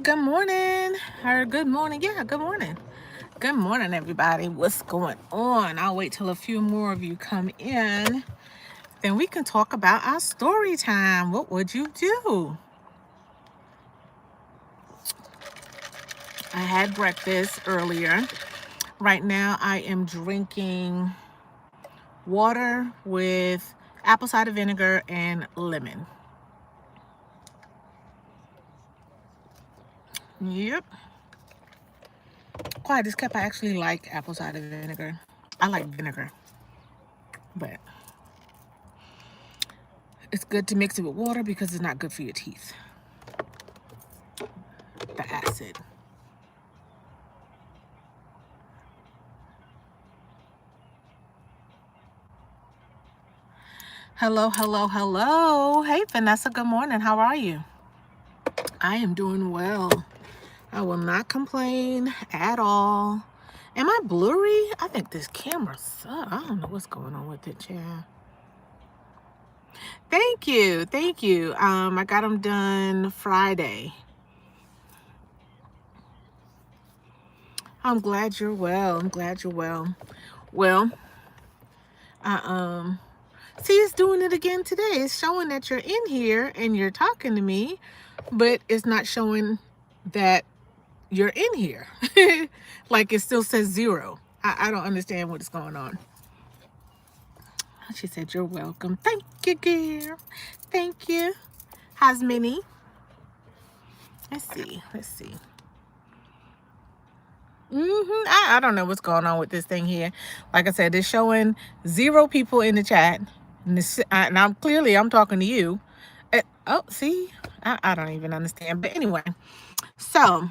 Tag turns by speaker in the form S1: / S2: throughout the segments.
S1: Good morning. Or good morning. Yeah, good morning. Good morning, everybody. What's going on? I'll wait till a few more of you come in. Then we can talk about our story time. What would you do? I had breakfast earlier. Right now, I am drinking water with apple cider vinegar and lemon. Yep. Quiet as kept. I actually like apple cider vinegar. I like vinegar, but it's good to mix it with water because it's not good for your teeth. The acid. Hello, hello, hello. Hey, Vanessa, good morning. How are you? I am doing well. I will not complain at all. Am I blurry? I think this camera sucks. I don't know what's going on with it, Chad. Thank you. Thank you. I got them done Friday. I'm glad you're well. I'm glad you're well. Well, see, it's doing it again today. It's showing that you're in here and you're talking to me, but it's not showing that you're in here. Like it still says 0. I don't understand what's going on. She said, you're welcome. Thank you, girl. Thank you. How's Minnie? Let's see. I don't know what's going on with this thing here. Like I said, it's showing 0 people in the chat. And I'm talking to you. Oh, see, I don't even understand. But anyway, so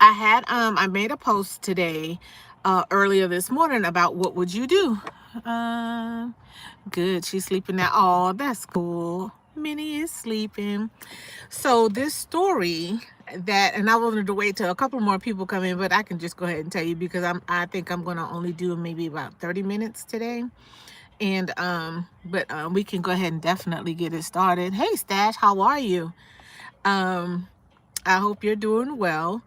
S1: I made a post today, earlier this morning about what would you do. Good, she's sleeping now. Oh, that's cool. Minnie is sleeping. So this story and I wanted to wait till a couple more people come in, but I can just go ahead and tell you because I think I'm gonna only do maybe about 30 minutes today. And we can go ahead and definitely get it started. Hey Stash, how are you? I hope you're doing well.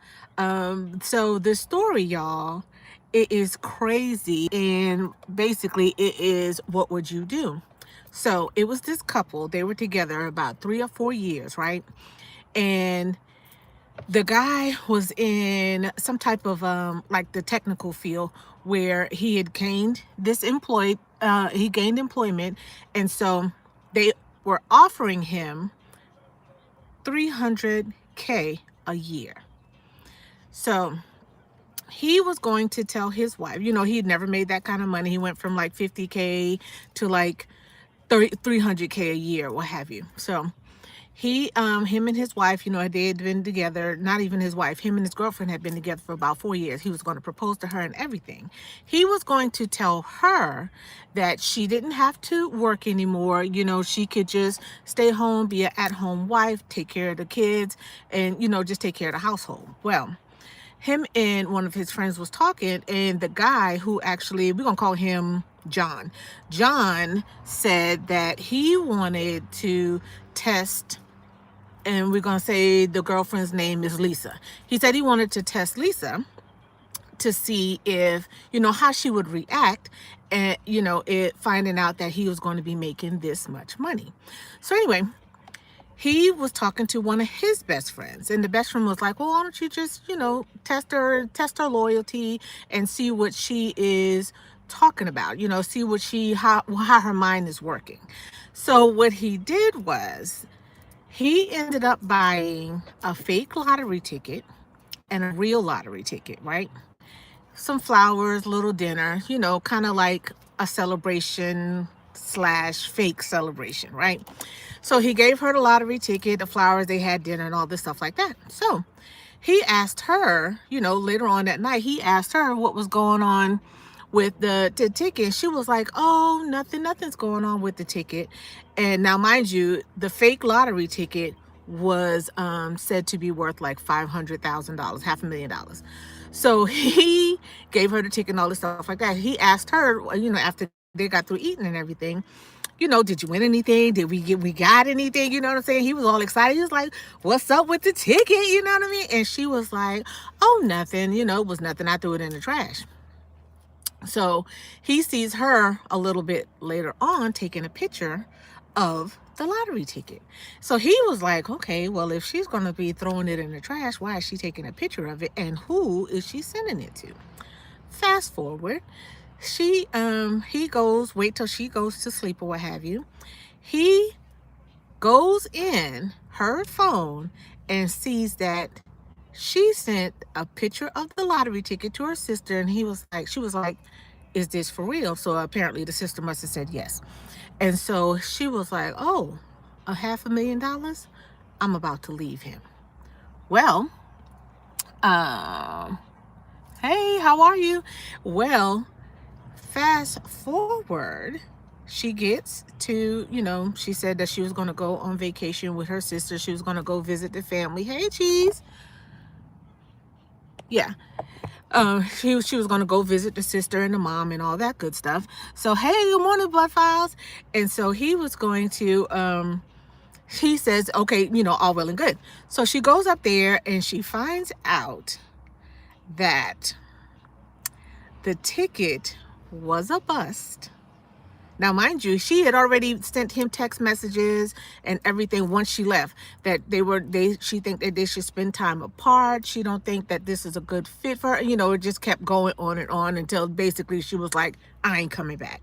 S1: So the story, y'all, it is crazy, and basically it is what would you do? So it was this couple, they were together about 3 or 4 years, right? And the guy was in some type of like the technical field where he had gained he gained employment, and so they were offering him $300K a year. So he was going to tell his wife, he'd never made that kind of money. He went from like 50K to like 300K a year, what have you. So him and his wife, they had been together, not even his wife, him and his girlfriend had been together for about 4 years. He was going to propose to her and everything. He was going to tell her that she didn't have to work anymore. She could just stay home, be an at-home wife, take care of the kids, and, just take care of the household. Well, him and one of his friends was talking, and the guy who actually, we're going to call him John. John said that he wanted to test, and we're going to say the girlfriend's name is Lisa. He said he wanted to test Lisa to see if, how she would react, and, finding out that he was going to be making this much money. So anyway, he was talking to one of his best friends, and the best friend was like, well, why don't you just, test her loyalty and see what she is talking about, see how her mind is working. So what he did was he ended up buying a fake lottery ticket and a real lottery ticket, right? Some flowers, little dinner, kind of like a celebration / fake celebration, right? So he gave her the lottery ticket, the flowers, they had dinner and all this stuff like that. So he asked her, later on that night, he asked her what was going on with the ticket. She was like, oh, nothing's going on with the ticket. And now, mind you, the fake lottery ticket was said to be worth like $500,000, $500,000. So he gave her the ticket and all this stuff like that. He asked her, after they got through eating and everything, did you win anything? Did we got anything? You know what I'm saying? He was all excited. He was like, what's up with the ticket? You know what I mean? And she was like, oh, nothing. It was nothing. I threw it in the trash. So he sees her a little bit later on taking a picture of the lottery ticket. So he was like, okay, well, if she's going to be throwing it in the trash, why is she taking a picture of it? And who is she sending it to? Fast forward, he goes, wait till she goes to sleep or what have you. He goes in her phone and sees that she sent a picture of the lottery ticket to her sister, and she was like, is this for real? So apparently the sister must have said yes. And so she was like, oh, $500,000? I'm about to leave him. Well, hey, how are you? Well, fast forward, she gets to, she said that she was going to go on vacation with her sister. She was going to go visit the family. Hey, Cheese. Yeah. She was going to go visit the sister and the mom and all that good stuff. So, hey, good morning, Blood Files. And so he was going to, he says, okay, all well and good. So she goes up there and she finds out that the ticket was a bust. Now, mind you, she had already sent him text messages and everything once she left that she think that they should spend time apart. She don't think that this is a good fit for her. It just kept going on and on until basically she was like, I ain't coming back.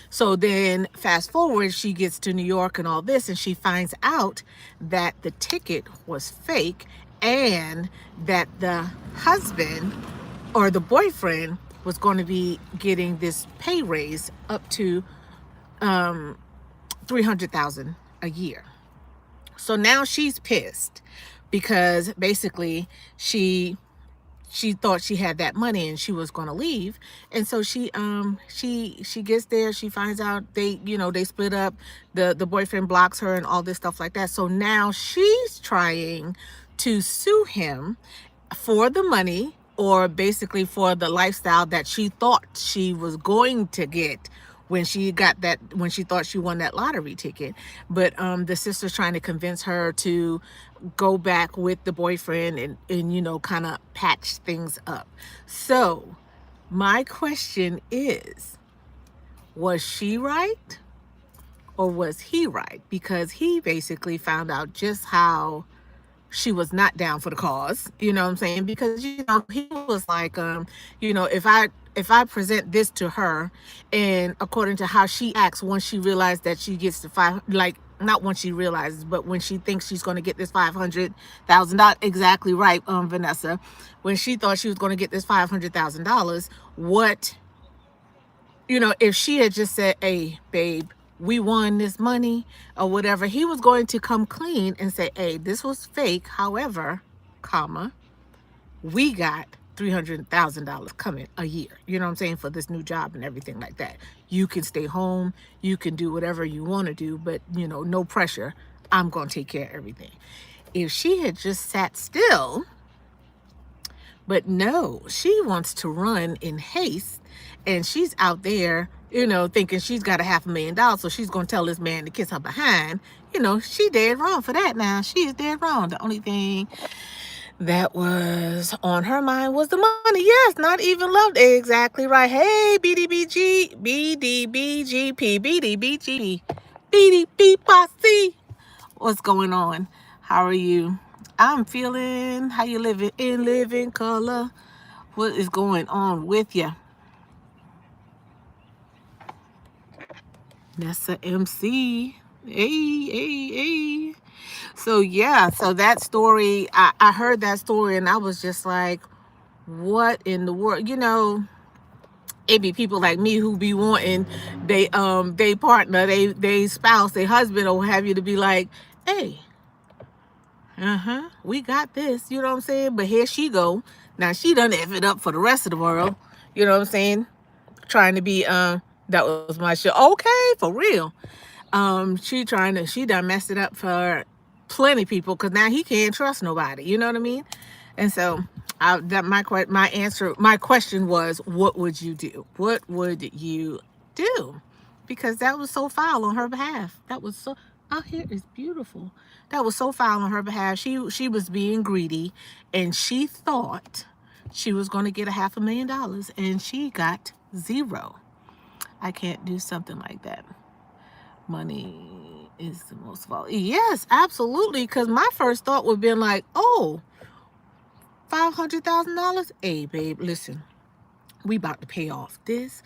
S1: So then fast forward, she gets to New York and all this, and she finds out that the ticket was fake and that the husband or the boyfriend was going to be getting this pay raise up to $300,000 a year. So now she's pissed because basically she thought she had that money and she was going to leave. And so she gets there, she finds out they split up, the boyfriend blocks her and all this stuff like that. So now she's trying to sue him for the money, or basically for the lifestyle that she thought she was going to get when she thought she won that lottery ticket. But the sister's trying to convince her to go back with the boyfriend and kind of patch things up. So my question is, was she right or was he right? Because he basically found out just how she was not down for the cause, you know what I'm saying? Because, he was like, if I present this to her, and according to how she acts, once she realized that she gets the not once she realizes, but when she thinks she's going to get this $500,000, exactly right, Vanessa, when she thought she was going to get this $500,000, what, if she had just said, hey, babe, we won this money or whatever, he was going to come clean and say, hey, this was fake. However, we got $300,000 coming a year, you know what I'm saying, for this new job and everything like that. You can stay home, you can do whatever you want to do, but no pressure. I'm going to take care of everything. If she had just sat still, but no, she wants to run in haste, and she's out there, thinking she's got $500,000, so she's going to tell this man to kiss her behind. She dead wrong for that now. She is dead wrong. The only thing that was on her mind was the money. Yes, not even love. Exactly right. Hey, BDBG, BDBGP, BDBGP, BDB posse. What's going on? How are you? I'm feeling. How you living? In living color. What is going on with you? Nessa MC. Hey. So yeah, so that story, I heard that story and I was just like, what in the world? It be people like me who be wanting they partner, they spouse, their husband or have you to be like, hey, we got this, you know what I'm saying? But here she go. Now she done F it up for the rest of the world. You know what I'm saying? Trying to be, that was my show. Okay, for real. She done messed it up for plenty of people because now he can't trust nobody. You know what I mean? And so my question was, what would you do? What would you do? because that was so foul on her behalf. That was so, our hair is beautiful. That was so foul on her behalf. She was being greedy, and she thought she was going to get $500,000, and she got zero. I can't do something like that. Money is the most valuable. Yes, absolutely. Because my first thought would have been like, oh, $500,000. Hey, babe, listen. We about to pay off this.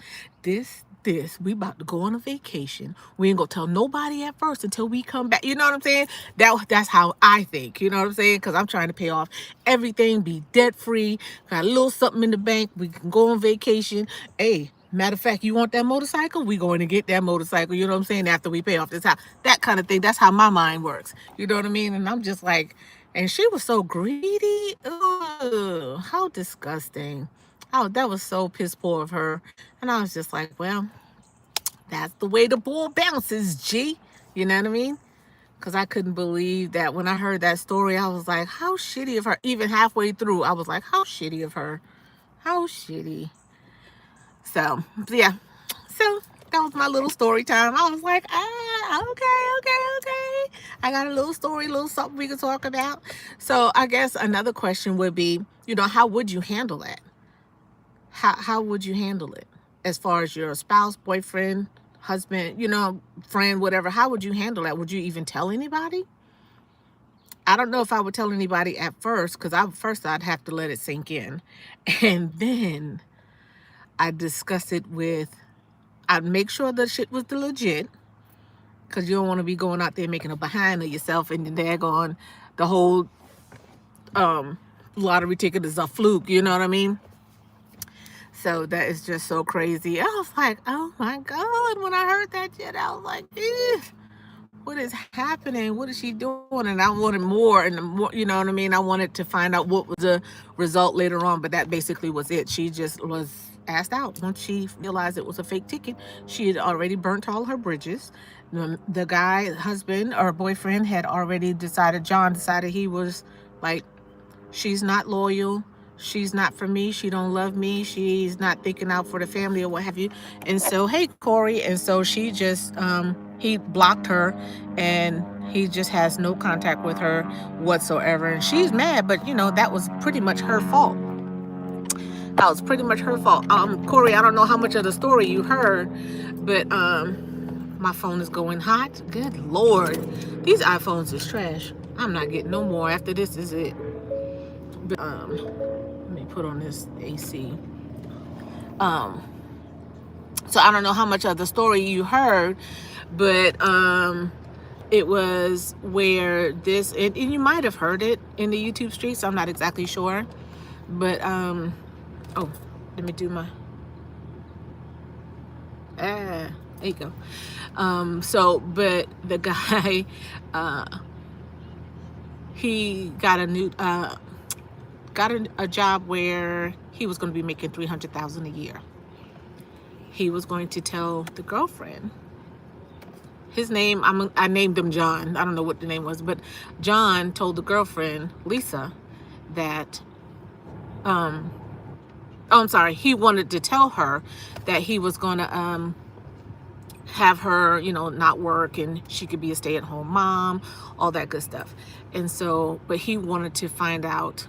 S1: We about to go on a vacation. We ain't gonna tell nobody at first until we come back. You know what I'm saying? That's how I think. You know what I'm saying? Because I'm trying to pay off everything, be debt free, got a little something in the bank. We can go on vacation. Hey, matter of fact, you want that motorcycle? We going to get that motorcycle. You know what I'm saying? After we pay off this house, that kind of thing. That's how my mind works. You know what I mean? And I'm just like, and she was so greedy. Ugh, how disgusting. Oh, that was so piss poor of her. And I was just like, well, that's the way the ball bounces, G. You know what I mean? Because I couldn't believe that when I heard that story, I was like, how shitty of her. Even halfway through, I was like, how shitty of her. How shitty. So, yeah. So, that was my little story time. I was like, okay. I got a little story, a little something we could talk about. So, I guess another question would be, how would you handle that? How would you handle it as far as your spouse, boyfriend, husband, friend, whatever? How would you handle that? Would you even tell anybody? I don't know if I would tell anybody at first, because I'd have to let it sink in. And then I'd discuss it I'd make sure the shit was the legit, because you don't want to be going out there making a behind of yourself and then daggone the whole lottery ticket is a fluke, you know what I mean? So that is just so crazy. I was like, oh my God. When I heard that shit, I was like, what is happening? What is she doing? And I wanted more and more, you know what I mean? I wanted to find out what was the result later on, but that basically was it. She just was asked out. Once she realized it was a fake ticket, she had already burnt all her bridges. The guy, husband or boyfriend, had already decided, John decided he was like, she's not loyal. She's not for me. She don't love me. She's not thinking out for the family or what have you. And so, hey, Corey. And so she just, he blocked her, and he just has no contact with her whatsoever. And she's mad, but that was pretty much her fault. That was pretty much her fault. Corey, I don't know how much of the story you heard, but my phone is going hot. Good Lord. These iPhones is trash. I'm not getting no more. After this is it. But, let me put on this AC. So I don't know how much of the story you heard, but it was where this, and you might have heard it in the YouTube streets. I'm not exactly sure, but oh, let me do my there you go. So, but the guy, he got a new got a job where he was going to be making $300,000 a year. He was going to tell the girlfriend, his name, I named him John. I don't know what the name was, but John told the girlfriend, Lisa, that, I'm sorry, he wanted to tell her that he was going to have her, not work, and she could be a stay-at-home mom, all that good stuff. And so, but he wanted to find out,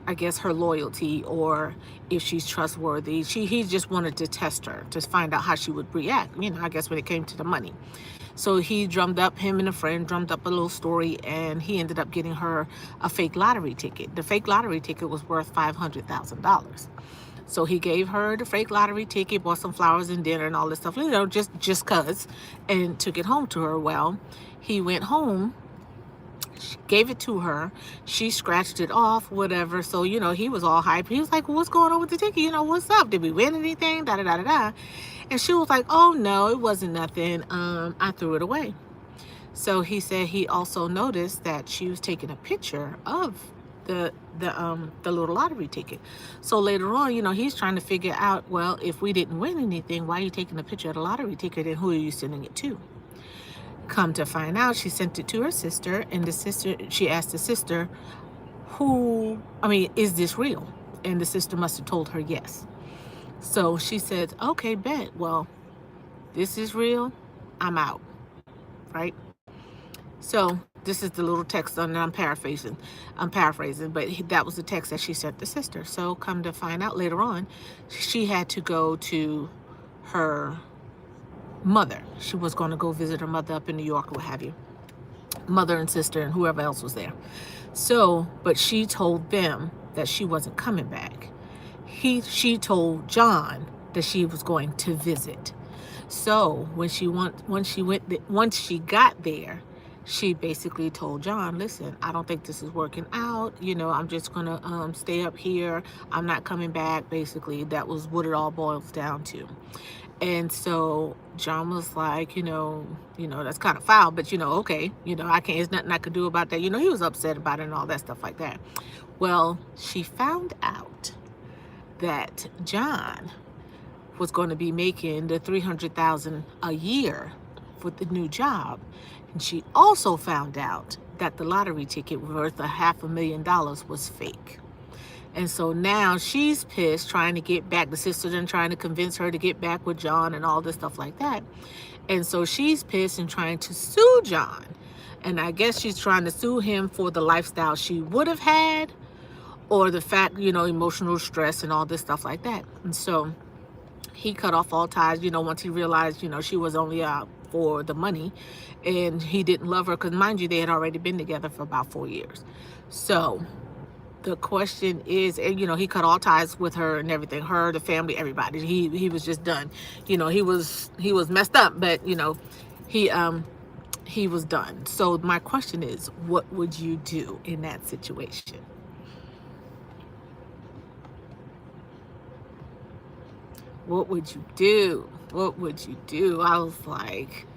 S1: I guess, her loyalty, or if she's trustworthy. He just wanted to test her, to find out how she would react, I guess, when it came to the money. So him and a friend drummed up a little story, and he ended up getting her a fake lottery ticket. The fake lottery ticket was worth $500,000. So he gave her the fake lottery ticket, bought some flowers and dinner and all this stuff, just cause, and took it home to her. Well, he went home, gave it to her, she scratched it off, whatever. So he was all hyped. He was like, well, what's going on with the ticket? What's up? Did we win anything? Da da da da da. And she was like, oh no, it wasn't nothing. I threw it away. So he said he also noticed that she was taking a picture of the little lottery ticket. So later on, he's trying to figure out, well, if we didn't win anything, why are you taking a picture of the lottery ticket, and who are you sending it to? Come to find out, she sent it to her sister, and she asked the sister, is this real? And the sister must have told her yes. So she said, okay, bet. Well, this is real, I'm out, right? So this is the little text on I'm paraphrasing. But that was the text that she sent the sister. So come to find out later on, she had to go to her mother. She was going to go visit her mother up in New York or what have you. Mother and sister and whoever else was there. So, but she told them that she wasn't coming back. She told John that she was going to visit. So when she once she got there, she basically told John, listen, I don't think this is working out. I'm just gonna stay up here. I'm not coming back. Basically, that was what it all boils down to. And so John was like, that's kind of foul, but okay, I can't, there's nothing I could do about that. He was upset about it and all that stuff like that. Well, she found out that John was going to be making the $300,000 a year with the new job. And she also found out that the lottery ticket worth $500,000 was fake. And so now she's pissed, trying to get back. The sister and trying to convince her to get back with John and all this stuff like that. And so she's pissed and trying to sue John. And I guess she's trying to sue him for the lifestyle she would have had, or the fact, emotional stress and all this stuff like that. And so he cut off all ties, once he realized, she was only out for the money and he didn't love her. Because mind you, they had already been together for about 4 years. So the question is, he cut all ties with her and everything, her, the family, everybody. He was just done. He was messed up, but he was done. So my question is, what would you do in that situation? What would you do? What would you do? I was like,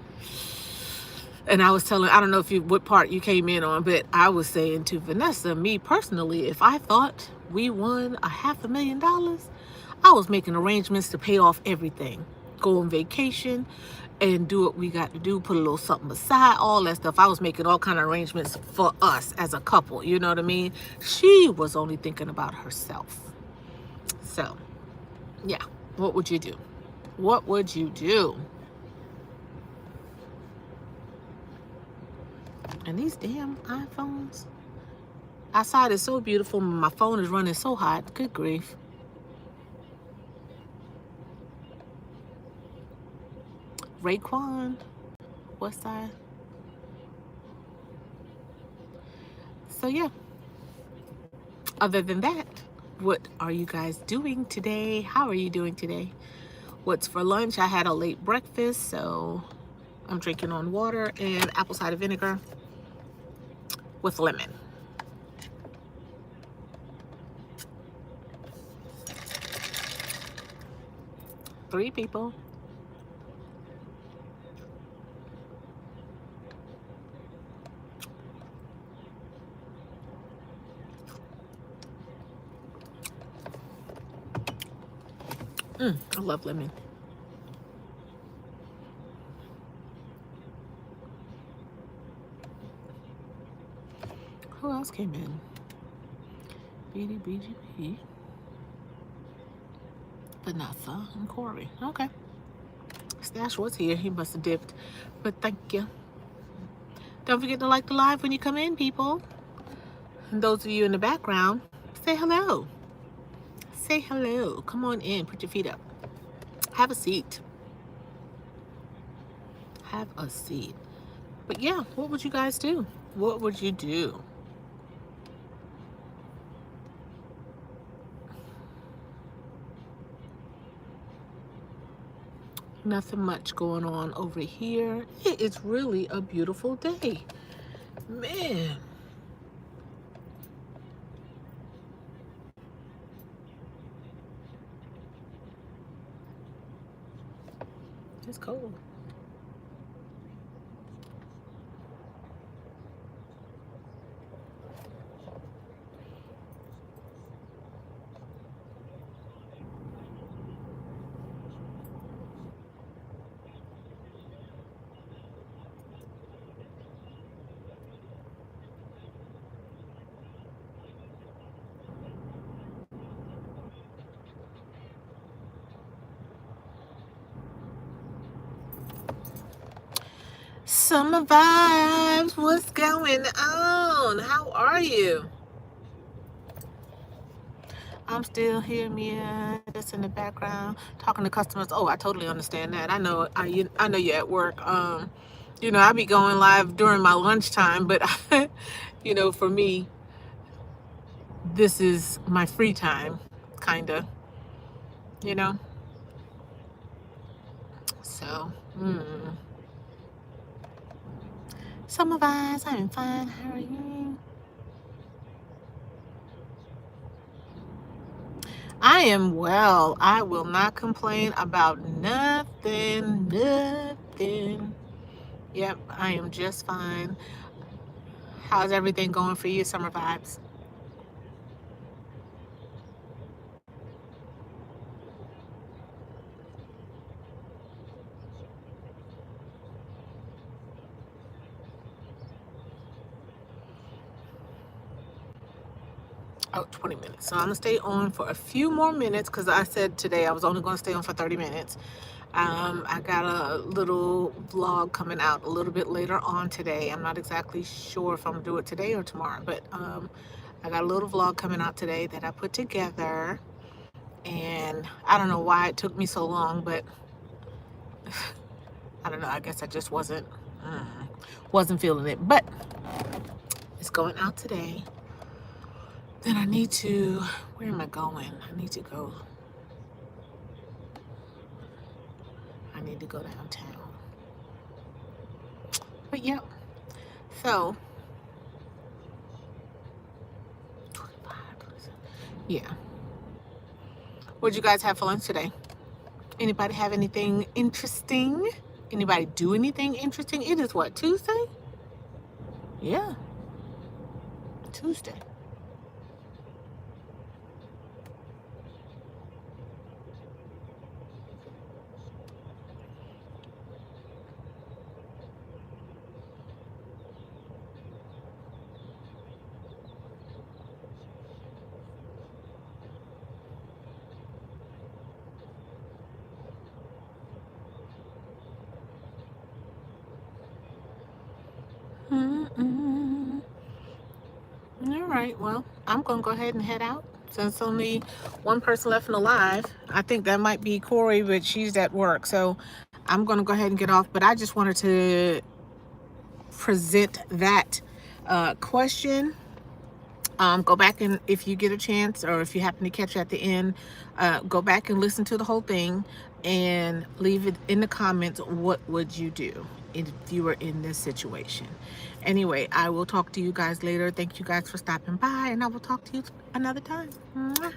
S1: and I was telling, I don't know what part you came in on, but I was saying to Vanessa, me personally, if I thought we won $500,000, I was making arrangements to pay off everything, go on vacation and do what we got to do, put a little something aside, all that stuff. I was making all kind of arrangements for us as a couple, you know what I mean? She was only thinking about herself. So, yeah. What would you do? What would you do? And these damn iPhones. Outside is so beautiful. My phone is running so hot. Good grief. Raekwon. West Side. So yeah. Other than that, what are you guys doing today? How are you doing today? What's for lunch? I had a late breakfast, so I'm drinking on water and apple cider vinegar with lemon. Three people. I love lemon. Who else came in? BGB, Vanessa, and Corey. Okay. Stash was here. He must have dipped. But thank you. Don't forget to like the live when you come in, people. And those of you in the background, say hello. Say hello. Come on in. Put your feet up. Have a seat. Have a seat. But yeah, what would you guys do? What would you do? Nothing much going on over here. It's really a beautiful day. Man. It's cold. Summer vibes, what's going on? How are you? I'm still here, Mia, just in the background, talking to customers. Oh, I totally understand that. I know you're at work. I be going live during my lunchtime, but for me, this is my free time, kinda, you know. So, Summer vibes, I'm fine. How are you? I am well. I will not complain about nothing, nothing. Yep, I am just fine. How's everything going for you, Summer Vibes? Oh, 20 minutes. So I'm going to stay on for a few more minutes because I said today I was only going to stay on for 30 minutes. I got a little vlog coming out a little bit later on today. I'm not exactly sure if I'm going to do it today or tomorrow, but I got a little vlog coming out today that I put together. And I don't know why it took me so long, but I don't know. I guess I just wasn't feeling it. But it's going out today. Then I need to, where am I going? I need to go downtown. But yeah, so, 25, yeah. What'd you guys have for lunch today? Anybody have anything interesting? Anybody do anything interesting? It is what, Tuesday? Yeah, Tuesday. All right, well, I'm gonna go ahead and head out since only one person left in the live. I think that might be Corey, but she's at work, so I'm gonna go ahead and get off. But I just wanted to present that question. Go back, and if you get a chance, or if you happen to catch at the end, go back and listen to the whole thing and leave it in the comments. What would you do if you were in this situation? Anyway, I will talk to you guys later. Thank you guys for stopping by, and I will talk to you another time. Mwah.